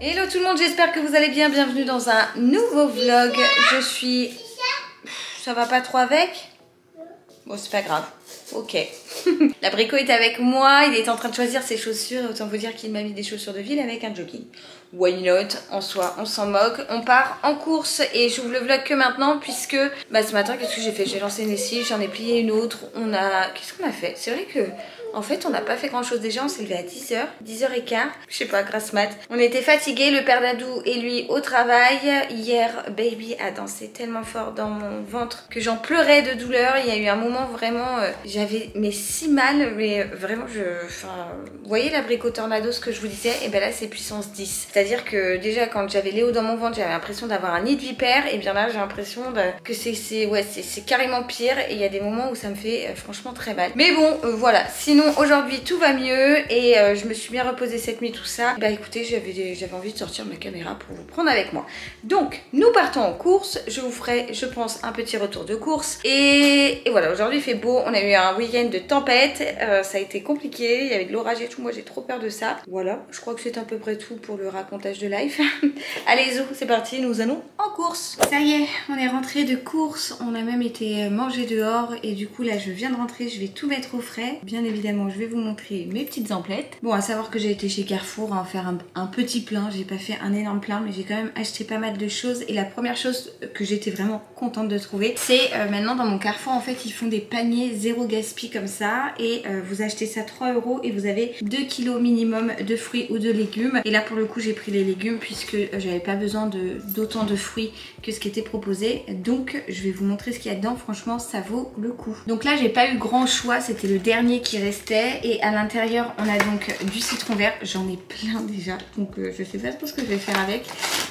Hello tout le monde, j'espère que vous allez bien, bienvenue dans un nouveau vlog. Je suis... Ça va pas trop avec? Bon, c'est pas grave. Ok. L'abricot est avec moi, il est en train de choisir ses chaussures et autant vous dire qu'il m'a mis des chaussures de ville avec un jogging. Why not? En soi, on s'en moque. On part en course et j'ouvre le vlog que maintenant puisque ce matin, qu'est-ce que j'ai fait? J'ai lancé une lessive, j'en ai plié une autre. Qu'est-ce qu'on a fait? C'est vrai que... En fait, on n'a pas fait grand chose déjà, on s'est levé à 10h, 10h15, je sais pas, grasse mat. On était fatigués, le père d'Adou et lui au travail. Hier, baby a dansé tellement fort dans mon ventre que j'en pleurais de douleur. Il y a eu un moment vraiment, j'avais si mal, mais vraiment, vous voyez l'abricot tornado, ce que je vous disais, et ben là c'est puissance 10. C'est-à-dire que déjà quand j'avais Léo dans mon ventre, j'avais l'impression d'avoir un nid de vipère, et bien là j'ai l'impression que c'est carrément pire, et il y a des moments où ça me fait franchement très mal. Mais bon, voilà, sinon aujourd'hui tout va mieux et je me suis bien reposée cette nuit, tout ça. Bah écoutez, j'avais envie de sortir ma caméra pour vous prendre avec moi. Donc nous partons en course, je vous ferai je pense un petit retour de course et voilà, aujourd'hui il fait beau, on a eu un week-end de tempête, ça a été compliqué, il y avait de l'orage et tout, moi j'ai trop peur de ça. Voilà, je crois que c'est à peu près tout pour le racontage de live. Allez zou, c'est parti, nous allons en course. Ça y est, on est rentré de course, on a même été manger dehors et du coup là je viens de rentrer, je vais tout mettre au frais, bien évidemment. Je vais vous montrer mes petites emplettes. Bon, à savoir que j'ai été chez Carrefour faire un petit plein. J'ai pas fait un énorme plein, mais j'ai quand même acheté pas mal de choses. Et la première chose que j'étais vraiment contente de trouver, c'est maintenant dans mon Carrefour, en fait, ils font des paniers zéro gaspille comme ça. Et vous achetez ça 3 € et vous avez 2 kilos minimum de fruits ou de légumes. Et là, pour le coup, j'ai pris les légumes puisque j'avais pas besoin d'autant de fruits que ce qui était proposé. Donc, je vais vous montrer ce qu'il y a dedans. Franchement, ça vaut le coup. Donc là, j'ai pas eu grand choix. C'était le dernier qui restait. Et à l'intérieur on a donc du citron vert, j'en ai plein déjà donc je sais pas trop ce que je vais faire avec,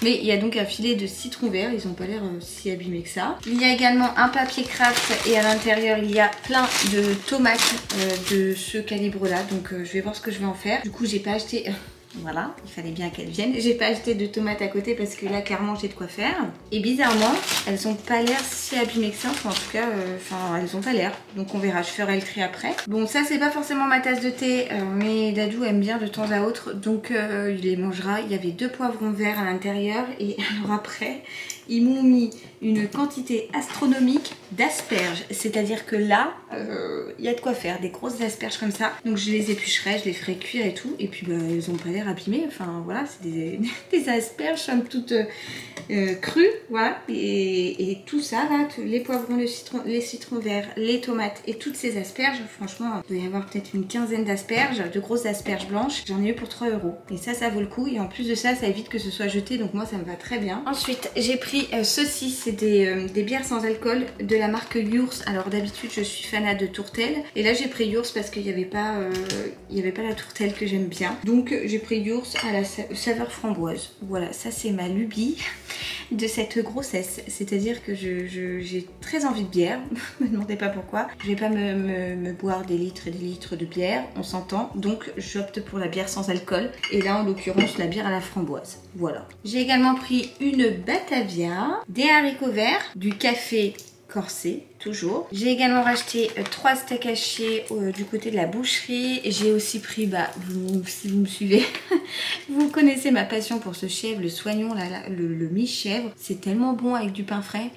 mais il y a donc un filet de citron vert, ils ont pas l'air si abîmés que ça. Il y a également un papier craft et à l'intérieur il y a plein de tomates de ce calibre là, donc je vais voir ce que je vais en faire. Du coup j'ai pas acheté... Voilà, il fallait bien qu'elles viennent. J'ai pas acheté de tomates à côté parce que là clairement j'ai de quoi faire. Et bizarrement, elles ont pas l'air si abîmées que ça. Enfin, en tout cas, elles ont pas l'air. Donc on verra, je ferai le tri après. Bon, ça c'est pas forcément ma tasse de thé, mais Dadou aime bien de temps à autre. Donc il les mangera. Il y avait 2 poivrons verts à l'intérieur. Et alors après, ils m'ont mis une quantité astronomique d'asperges. C'est-à-dire que là, il y a de quoi faire. Des grosses asperges comme ça. Donc je les éplucherai, je les ferai cuire et tout. Et puis elles ont pas l'air abîmées. Enfin voilà, c'est des asperges somme toute crues. Voilà. Et tout ça là, les poivrons, les citrons verts, les tomates et toutes ces asperges. Franchement, il doit y avoir peut-être une quinzaine d'asperges, de grosses asperges blanches. J'en ai eu pour 3 €. Et ça vaut le coup. Et en plus de ça, ça évite que ce soit jeté. Donc moi, ça me va très bien. Ensuite, j'ai pris ceci. C'est des bières sans alcool de la marque Yours. Alors d'habitude je suis fanat de tourtelle et là j'ai pris Yours parce qu'il n'y avait pas la tourtelle que j'aime bien. Donc j'ai pris Yours à la saveur framboise. Voilà, ça c'est ma lubie de cette grossesse. C'est-à-dire que j'ai très envie de bière. Ne me demandez pas pourquoi. Je vais pas me boire des litres et des litres de bière, on s'entend. Donc j'opte pour la bière sans alcool. Et là en l'occurrence la bière à la framboise. Voilà. J'ai également pris une Batavia, des haricots verts, du café corsé, toujours. J'ai également racheté 3 steaks hachés du côté de la boucherie. J'ai aussi pris, si vous me suivez, vous connaissez ma passion pour ce chèvre, le soignon, là, le mi-chèvre. C'est tellement bon avec du pain frais.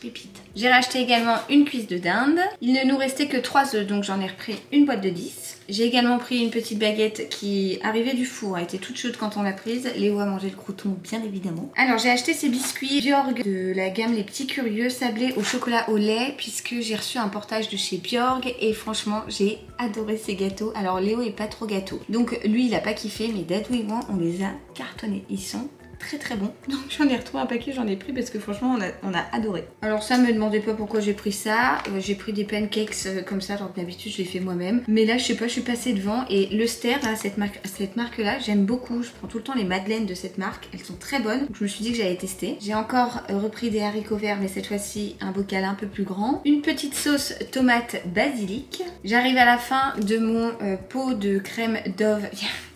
Pépite. J'ai racheté également une cuisse de dinde. Il ne nous restait que 3 œufs, donc j'en ai repris une boîte de 10. J'ai également pris une petite baguette qui arrivait du four, a été toute chaude quand on l'a prise. Léo a mangé le crouton, bien évidemment. Alors j'ai acheté ces biscuits Bjorg de la gamme Les Petits Curieux, sablés au chocolat au lait, puisque j'ai reçu un portage de chez Bjorg et franchement j'ai adoré ces gâteaux. Alors Léo est pas trop gâteau, donc lui il a pas kiffé, mais Dadou et moi on les a cartonnés. Ils sont très bon, donc j'en ai retrouvé un paquet, j'en ai pris parce que franchement on a adoré. Alors ça, me demandez pas pourquoi j'ai pris ça. J'ai pris des pancakes comme ça, donc d'habitude je les fais moi-même, mais là je sais pas, je suis passée devant. Et le Ster là, cette marque là j'aime beaucoup. Je prends tout le temps les madeleines de cette marque, elles sont très bonnes, donc je me suis dit que j'allais tester. J'ai encore repris des haricots verts, mais cette fois-ci un bocal un peu plus grand, une petite sauce tomate basilic. J'arrive à la fin de mon pot de crème Dove.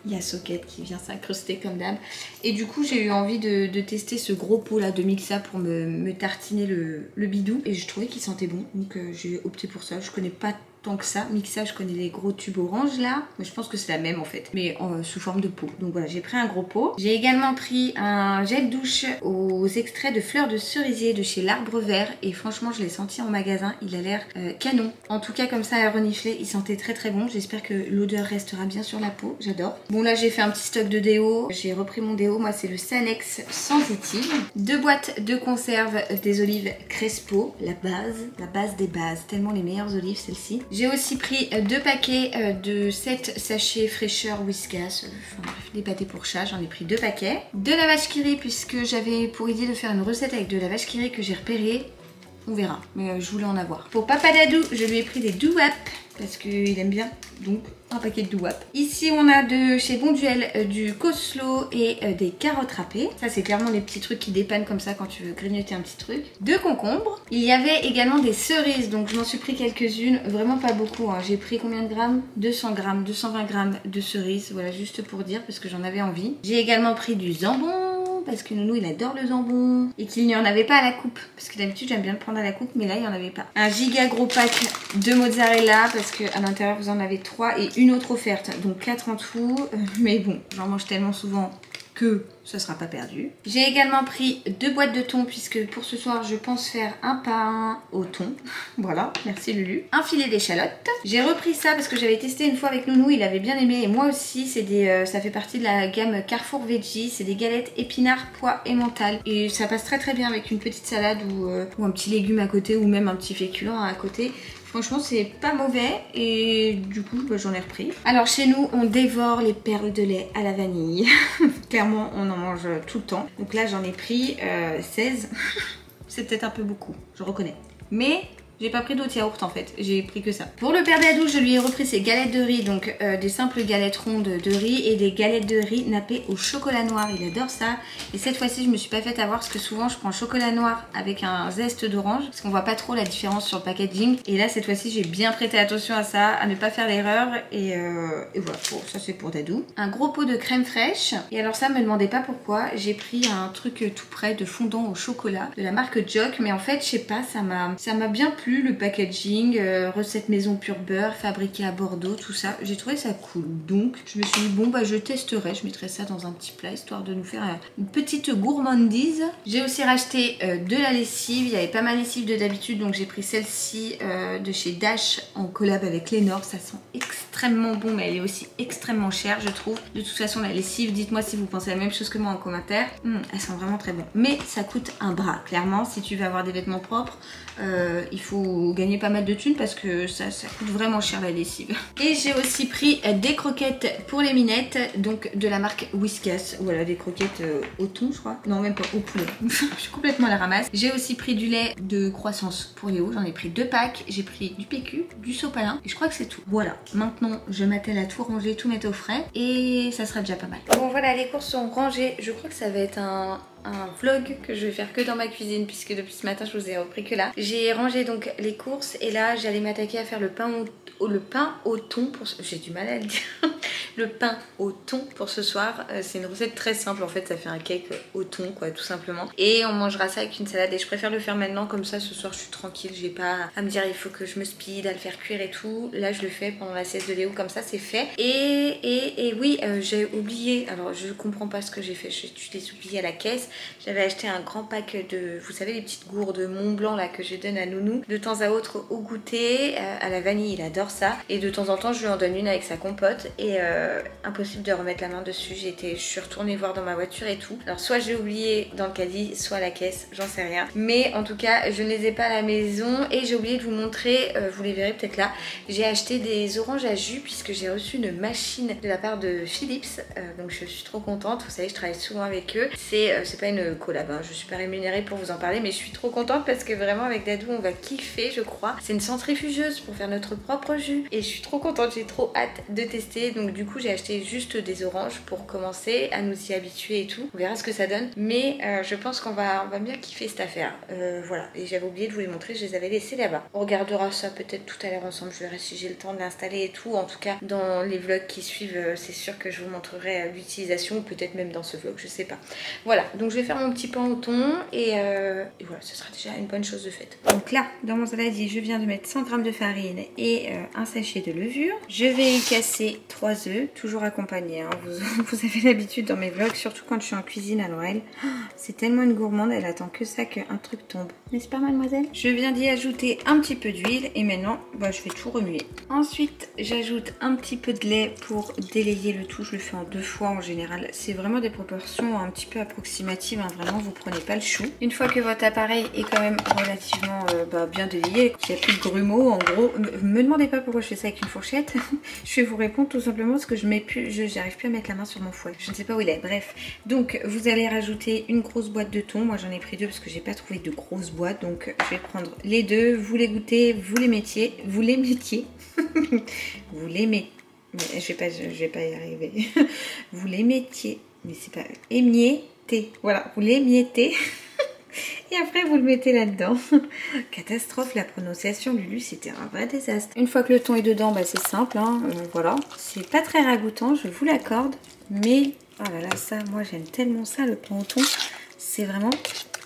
Il y a Socket qui vient s'incruster comme d'hab. Et du coup j'ai eu envie de tester ce gros pot là de Mixa pour me tartiner le bidou. Et je trouvais qu'il sentait bon, donc j'ai opté pour ça. Je connais pas tant que ça. Mixa, je connais les gros tubes orange là, mais je pense que c'est la même en fait, mais sous forme de pot. Donc voilà, j'ai pris un gros pot. J'ai également pris un gel douche aux extraits de fleurs de cerisier de chez l'Arbre Vert et franchement je l'ai senti en magasin, il a l'air canon. En tout cas comme ça à renifler, il sentait très très bon. J'espère que l'odeur restera bien sur la peau, j'adore. Bon là j'ai fait un petit stock de déo, j'ai repris mon déo, moi c'est le Sanex Sensitive. 2 boîtes de conserve des olives Crespo, la base des bases, tellement les meilleures olives celle-ci. J'ai aussi pris 2 paquets de 7 sachets fraîcheur Whiskas, enfin bref, des pâtés pour chat, j'en ai pris 2 paquets. De la vache qui rit puisque j'avais pour idée de faire une recette avec de la vache qui rit que j'ai repérée. On verra, mais je voulais en avoir. Pour Papa Dadou, je lui ai pris des doo-wop parce qu'il aime bien, donc un paquet de doo-wop. Ici, on a de chez Bonduel du coleslaw et des carottes râpées. Ça, c'est clairement les petits trucs qui dépannent comme ça quand tu veux grignoter un petit truc. 2 concombres. Il y avait également des cerises, donc je m'en suis pris quelques-unes, vraiment pas beaucoup. Hein. J'ai pris combien de grammes? 200 grammes, 220 grammes de cerises, voilà, juste pour dire, parce que j'en avais envie. J'ai également pris du jambon, parce que Nounou il adore le jambon et qu'il n'y en avait pas à la coupe parce que d'habitude j'aime bien le prendre à la coupe mais là il n'y en avait pas. Un giga gros pack de mozzarella parce que à l'intérieur vous en avez 3 et une autre offerte donc 4 en tout mais bon j'en mange tellement souvent que ça sera pas perdu. J'ai également pris 2 boîtes de thon puisque pour ce soir je pense faire un pain au thon. Voilà, merci Lulu. Un filet d'échalote. J'ai repris ça parce que j'avais testé une fois avec Nounou, il avait bien aimé et moi aussi. C'est des, ça fait partie de la gamme Carrefour Veggie. C'est des galettes épinards, pois et mental. Et ça passe très très bien avec une petite salade ou un petit légume à côté ou même un petit féculent à côté. Franchement c'est pas mauvais et du coup bah, j'en ai repris. Alors chez nous on dévore les perles de lait à la vanille. Clairement on en mange tout le temps. Donc là j'en ai pris 16. C'est peut-être un peu beaucoup, je reconnais. Mais j'ai pas pris d'autres yaourts en fait, j'ai pris que ça. Pour le père Dadou, je lui ai repris ses galettes de riz, donc des simples galettes rondes de riz et des galettes de riz nappées au chocolat noir. Il adore ça. Et cette fois-ci, je me suis pas fait avoir parce que souvent je prends chocolat noir avec un zeste d'orange parce qu'on voit pas trop la différence sur le packaging. Et là, cette fois-ci, j'ai bien prêté attention à ça, à ne pas faire l'erreur. Et voilà, bon, ça c'est pour Dadou. Un gros pot de crème fraîche. Et alors ça, me demandez pas pourquoi, j'ai pris un truc tout près de fondant au chocolat de la marque Jock. Mais en fait, je sais pas, ça m'a bien plu. Le packaging, recette maison pur beurre, fabriqué à Bordeaux, tout ça, j'ai trouvé ça cool. Donc je me suis dit bon bah je testerai, je mettrai ça dans un petit plat histoire de nous faire une petite gourmandise. J'ai aussi racheté de la lessive, il y avait pas ma lessive de d'habitude donc j'ai pris celle-ci de chez Dash en collab avec Lénore, ça sent extrêmement bon mais elle est aussi extrêmement chère je trouve. De toute façon la lessive, dites-moi si vous pensez la même chose que moi en commentaire, elle sent vraiment très bon. Mais ça coûte un bras, clairement si tu veux avoir des vêtements propres, il faut gagner pas mal de thunes parce que ça coûte vraiment cher la lessive. Et j'ai aussi pris des croquettes pour les minettes, donc de la marque Whiskas. Voilà, des croquettes au thon je crois. Non même pas, au poulet. Je suis complètement à la ramasse. J'ai aussi pris du lait de croissance pour Léo, j'en ai pris 2 packs. J'ai pris du PQ, du sopalin et je crois que c'est tout. Voilà, maintenant je m'attelle à tout ranger, tout mettre au frais et ça sera déjà pas mal. Bon voilà, les courses sont rangées. Je crois que ça va être un vlog que je vais faire que dans ma cuisine puisque depuis ce matin je vous ai repris que là. J'ai rangé donc les courses et là j'allais m'attaquer à faire le pain au thon pour j'ai du mal à le dire. Le pain au thon pour ce soir, c'est une recette très simple en fait, ça fait un cake au thon quoi tout simplement et on mangera ça avec une salade et je préfère le faire maintenant comme ça ce soir je suis tranquille, j'ai pas à me dire il faut que je me speed à le faire cuire et tout. Là je le fais pendant la sieste de Léo comme ça c'est fait et oui j'ai oublié, alors je comprends pas ce que j'ai fait, je l'ai oublié à la caisse. J'avais acheté un grand pack de, vous savez les petites gourdes Mont Blanc là que je donne à Nounou de temps à autre au goûter, à la vanille il adore ça et de temps en temps je lui en donne une avec sa compote et impossible de remettre la main dessus, je suis retournée voir dans ma voiture et tout. Alors soit j'ai oublié dans le caddie, soit à la caisse, j'en sais rien. Mais en tout cas je ne les ai pas à la maison et j'ai oublié de vous montrer, vous les verrez peut-être là, j'ai acheté des oranges à jus puisque j'ai reçu une machine de la part de Philips, donc je suis trop contente, vous savez je travaille souvent avec eux, c'est pas une collab, hein. Je suis pas rémunérée pour vous en parler mais je suis trop contente parce que vraiment avec Dadou on va kiffer je crois. C'est une centrifugeuse pour faire notre propre jus et je suis trop contente, j'ai trop hâte de tester donc du coup coup j'ai acheté juste des oranges pour commencer à nous y habituer et tout. On verra ce que ça donne. Mais je pense qu'on va bien kiffer cette affaire. Voilà, et j'avais oublié de vous les montrer, je les avais laissés là-bas. On regardera ça peut-être tout à l'heure ensemble, je verrai si j'ai le temps de l'installer et tout. En tout cas, dans les vlogs qui suivent, c'est sûr que je vous montrerai l'utilisation, ou peut-être même dans ce vlog, je sais pas. Voilà, donc je vais faire mon petit pain au thon et voilà, ce sera déjà une bonne chose de faite. Donc là, dans mon saladier, je viens de mettre 100 g de farine et un sachet de levure. Je vais y casser 3 œufs, toujours accompagnés. Hein. Vous avez l'habitude dans mes vlogs, surtout quand je suis en cuisine à Noël. Oh, c'est tellement une gourmande, elle attend que ça qu'un truc tombe. N'est-ce pas, mademoiselle? Je viens d'y ajouter un petit peu d'huile et maintenant, bah, je vais tout remuer. Ensuite, j'ajoute un petit peu de lait pour délayer le tout. Je le fais en 2 fois en général. C'est vraiment des proportions un petit peu approximatives. Hein. Vraiment, vous prenez pas le chou. Une fois que votre appareil est quand même relativement bien délié, qu'il n'y a plus de grumeaux, en gros, me demandez pas pourquoi je fais ça avec une fourchette. Je vais vous répondre tout simplement parce que je mets plus, j'arrive plus à mettre la main sur mon fouet. Je ne sais pas où il est. Bref, donc vous allez rajouter une grosse boîte de thon. Moi, j'en ai pris 2 parce que j'ai pas trouvé de grosses boîtes. Donc, je vais prendre les 2. Vous les goûtez, vous les mettiez, vous les mettiez. Vous les mettez. Je vais pas y arriver. Vous les mettiez. Mais c'est pas émiettez. Voilà, vous les miettez. Et après vous le mettez là-dedans. Catastrophe, la prononciation, Lulu, c'était un vrai désastre. Une fois que le thon est dedans, bah, c'est simple, hein, voilà. C'est pas très ragoûtant, je vous l'accorde. Mais, oh là là, ça, moi j'aime tellement ça, le pain au thon. C'est vraiment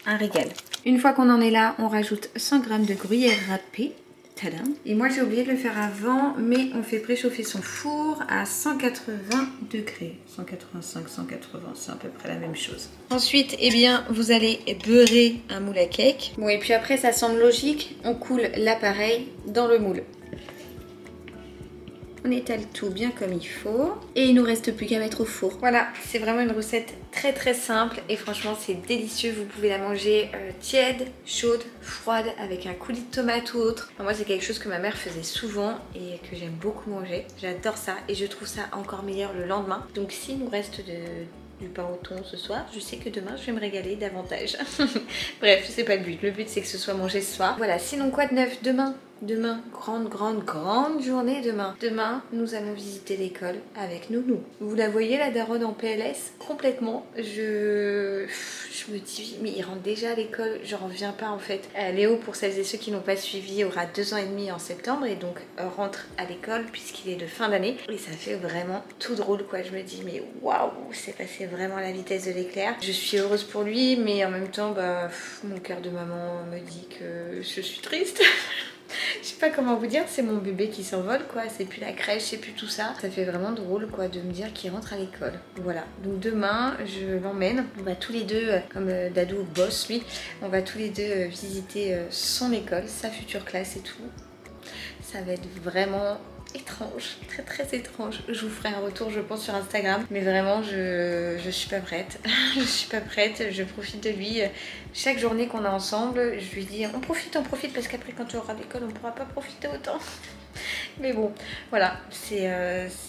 un régal. Une fois qu'on en est là, on rajoute 100 g de gruyère râpée. Tadam. Et moi j'ai oublié de le faire avant, mais on fait préchauffer son four à 180 degrés. 185, 180, c'est à peu près la même chose. Ensuite, eh bien, vous allez beurrer un moule à cake. Bon, et puis après, ça semble logique, on coule l'appareil dans le moule. On étale tout bien comme il faut. Et il nous reste plus qu'à mettre au four. Voilà, c'est vraiment une recette très très simple. Et franchement, c'est délicieux. Vous pouvez la manger tiède, chaude, froide, avec un coulis de tomate ou autre. Enfin, moi, c'est quelque chose que ma mère faisait souvent et que j'aime beaucoup manger. J'adore ça et je trouve ça encore meilleur le lendemain. Donc s'il nous reste du pain au thon ce soir, je sais que demain je vais me régaler davantage. Bref, c'est pas le but. Le but c'est que ce soit mangé ce soir. Voilà, sinon quoi de neuf demain? Demain, grande journée demain. Demain, nous allons visiter l'école avec Nounou. Vous la voyez, la daronne en PLS? Complètement. Je me dis, mais il rentre déjà à l'école, j'en reviens pas en fait. Léo, pour celles et ceux qui n'ont pas suivi, aura 2 ans et demi en septembre et donc rentre à l'école puisqu'il est de fin d'année. Et ça fait vraiment tout drôle quoi. Je me dis, mais waouh, c'est passé vraiment à la vitesse de l'éclair. Je suis heureuse pour lui, mais en même temps, bah, mon cœur de maman me dit que je suis triste. Je sais pas comment vous dire, c'est mon bébé qui s'envole quoi, c'est plus la crèche, c'est plus tout ça. Ça fait vraiment drôle quoi de me dire qu'il rentre à l'école. Voilà, donc demain je l'emmène, on va tous les deux, comme Dadou bosse lui, on va tous les deux visiter son école, sa future classe et tout. Ça va être vraiment étrange, très étrange. Je vous ferai un retour je pense sur Instagram, mais vraiment je suis pas prête. Je suis pas prête, je profite de lui. Chaque journée qu'on est ensemble, je lui dis on profite parce qu'après quand tu auras l'école on pourra pas profiter autant. Mais bon, voilà, c'est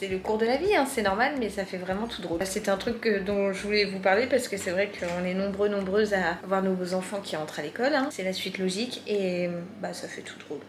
le cours de la vie, hein, c'est normal, mais ça fait vraiment tout drôle. C'était un truc dont je voulais vous parler parce que c'est vrai qu'on est nombreuses à avoir nos enfants qui rentrent à l'école. Hein. C'est la suite logique et bah ça fait tout drôle.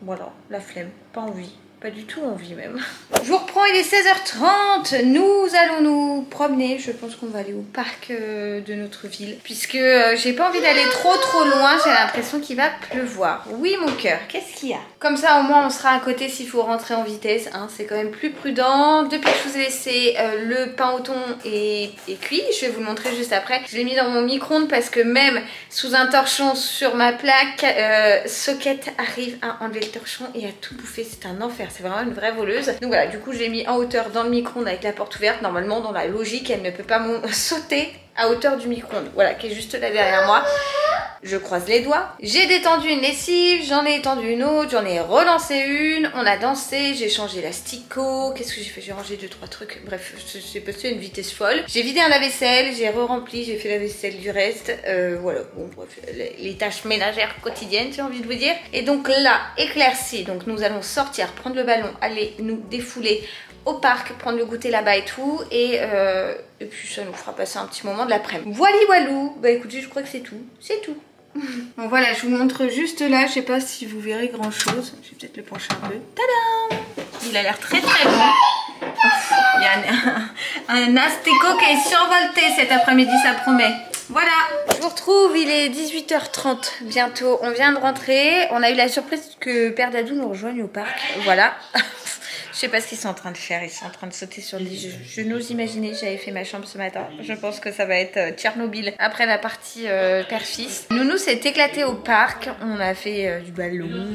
Voilà, la flemme, pas envie. Pas du tout envie même. Je vous reprends, il est 16h30. Nous allons nous promener. Je pense qu'on va aller au parc de notre ville. Puisque j'ai pas envie d'aller trop loin. J'ai l'impression qu'il va pleuvoir. Oui mon cœur, qu'est-ce qu'il y a? Comme ça au moins on sera à côté s'il faut rentrer en vitesse. Hein. C'est quand même plus prudent. Depuis que je vous ai laissé le pain au thon est cuit. Je vais vous le montrer juste après. Je l'ai mis dans mon micro-ondes parce que même sous un torchon sur ma plaque, Socket arrive à enlever le torchon et à tout bouffer. C'est un enfer. C'est vraiment une vraie voleuse. Donc voilà, du coup je l'ai mis en hauteur dans le micro-ondes avec la porte ouverte. Normalement dans la logique elle ne peut pas sauter à hauteur du micro-ondes. Voilà, qui est juste là derrière moi. Je croise les doigts. J'ai détendu une lessive, j'en ai étendu une autre, j'en ai relancé une. On a dansé, j'ai changé l'asticot. Qu'est-ce que j'ai fait? J'ai rangé 2-3 trucs. Bref, j'ai passé une vitesse folle. J'ai vidé un lave-vaisselle, j'ai re-rempli, j'ai fait la vaisselle du reste. Voilà, bon bref, les tâches ménagères quotidiennes, j'ai envie de vous dire. Et donc là, éclairci. Donc nous allons sortir, prendre le ballon, aller nous défouler au parc, prendre le goûter là-bas et tout, et puis ça nous fera passer un petit moment de l'après-midi. Voilà walou, bah écoutez, je crois que c'est tout, Bon voilà, je vous montre juste là, je sais pas si vous verrez grand chose, je vais peut-être le pencher un peu. Tadam! Il a l'air très bon. Il y a un astéco qui est survolté cet après-midi, ça promet. Voilà, je vous retrouve, il est 18h30 bientôt. On vient de rentrer, on a eu la surprise que Père Dadou nous rejoigne au parc. Voilà. Je sais pas ce qu'ils sont en train de faire, ils sont en train de sauter sur le lit. Je n'ose imaginer, j'avais fait ma chambre ce matin. Je pense que ça va être Tchernobyl après la partie père-fils. Nounou s'est éclaté au parc, on a fait du ballon,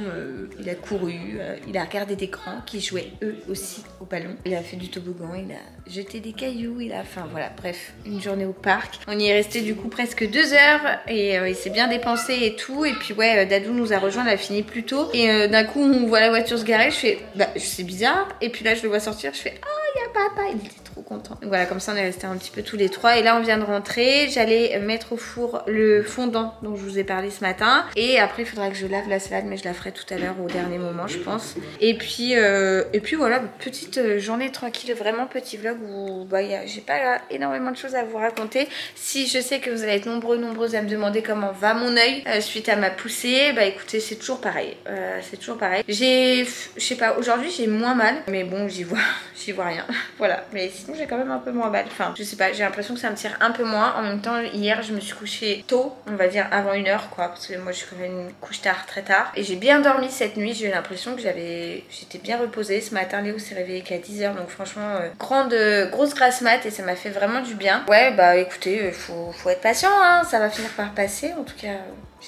il a couru, il a regardé des grands qui jouaient eux aussi au ballon. Il a fait du toboggan, il a jeté des cailloux, enfin voilà, bref, une journée au parc. On y est resté du coup presque 2 heures et il s'est bien dépensé et tout. Et puis ouais, Dadou nous a rejoint, elle a fini plus tôt. Et d'un coup, on voit la voiture se garer, je fais, bah c'est bizarre. Et puis là, je le vois sortir, je fais, oh, il y a papa, il était trop content. Donc voilà, comme ça, on est resté un petit peu tous les trois. Et là, on vient de rentrer. J'allais mettre au four le fondant dont je vous ai parlé ce matin. Et après, il faudra que je lave la salade, mais je la ferai tout à l'heure au dernier moment, je pense. Et puis voilà, petite journée tranquille, vraiment petit vlog où bah, j'ai pas énormément de choses à vous raconter. Si je sais que vous allez être nombreuses à me demander comment va mon œil suite à ma poussée, bah écoutez, c'est toujours pareil. C'est toujours pareil. Je sais pas, aujourd'hui, j'ai moins mal. Mais bon, j'y vois rien. Voilà. Mais sinon, j'ai quand même un peu moins mal. Enfin, je sais pas, j'ai l'impression que ça me tire un peu moins. En même temps, hier, je me suis couchée tôt, on va dire avant 1h, quoi. Parce que moi, je me couche tard, très tard. Et j'ai bien dormi cette nuit. J'ai eu l'impression que j'étais bien reposée. Ce matin, Léo s'est réveillé qu'à 10h. Donc, franchement, grosse grasse mat. Et ça m'a fait vraiment du bien. Ouais, bah écoutez, faut être patient, hein. Ça va finir par passer. En tout cas.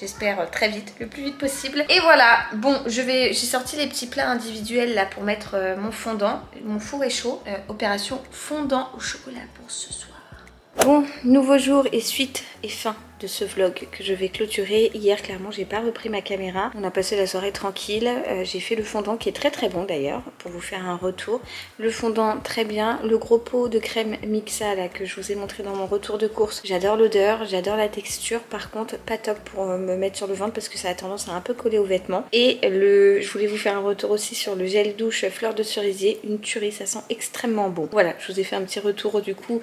J'espère très vite, le plus vite possible. Et voilà, bon, j'ai sorti les petits plats individuels là pour mettre mon fondant. Mon four est chaud. Opération fondant au chocolat pour ce soir. Bon, nouveau jour et suite et fin de ce vlog que je vais clôturer. Hier, clairement, j'ai pas repris ma caméra. On a passé la soirée tranquille. J'ai fait le fondant qui est très bon d'ailleurs, pour vous faire un retour. Le fondant très bien. Le gros pot de crème Mixa là que je vous ai montré dans mon retour de course. J'adore l'odeur, j'adore la texture. Par contre, pas top pour me mettre sur le ventre parce que ça a tendance à un peu coller aux vêtements. Et je voulais vous faire un retour aussi sur le gel douche fleur de cerisier. Une tuerie, ça sent extrêmement bon. Voilà, je vous ai fait un petit retour du coup,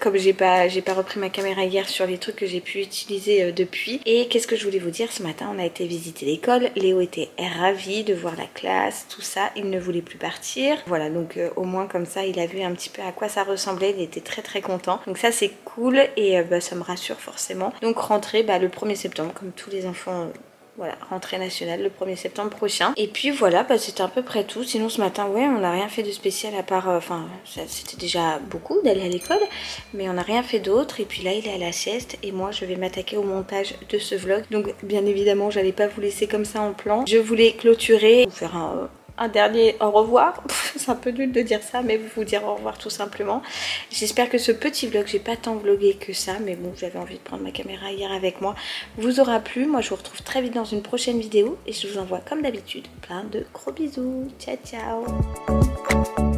comme j'ai pas repris ma caméra hier, sur les trucs que j'ai pu utiliser depuis. Et qu'est-ce que je voulais vous dire, ce matin on a été visiter l'école. Léo était ravi de voir la classe, tout ça, il ne voulait plus partir. Voilà, donc au moins comme ça il a vu un petit peu à quoi ça ressemblait, il était très content. Donc ça c'est cool et ça me rassure forcément. Donc rentrée le 1er septembre comme tous les enfants. Voilà, rentrée nationale le 1er septembre prochain. Et puis voilà, c'était à peu près tout. Sinon ce matin, ouais, on n'a rien fait de spécial à part... Enfin, c'était déjà beaucoup d'aller à l'école. Mais on n'a rien fait d'autre. Et puis là, il est à la sieste. Et moi, je vais m'attaquer au montage de ce vlog. Donc bien évidemment, j'allais pas vous laisser comme ça en plan. Je voulais clôturer, vous faire un dernier au revoir. C'est un peu nul de dire ça, mais vous dire au revoir tout simplement. J'espère que ce petit vlog, j'ai pas tant vlogué que ça, mais bon, j'avais envie de prendre ma caméra hier avec moi, vous aura plu. Moi je vous retrouve très vite dans une prochaine vidéo et je vous envoie comme d'habitude plein de gros bisous. Ciao ciao.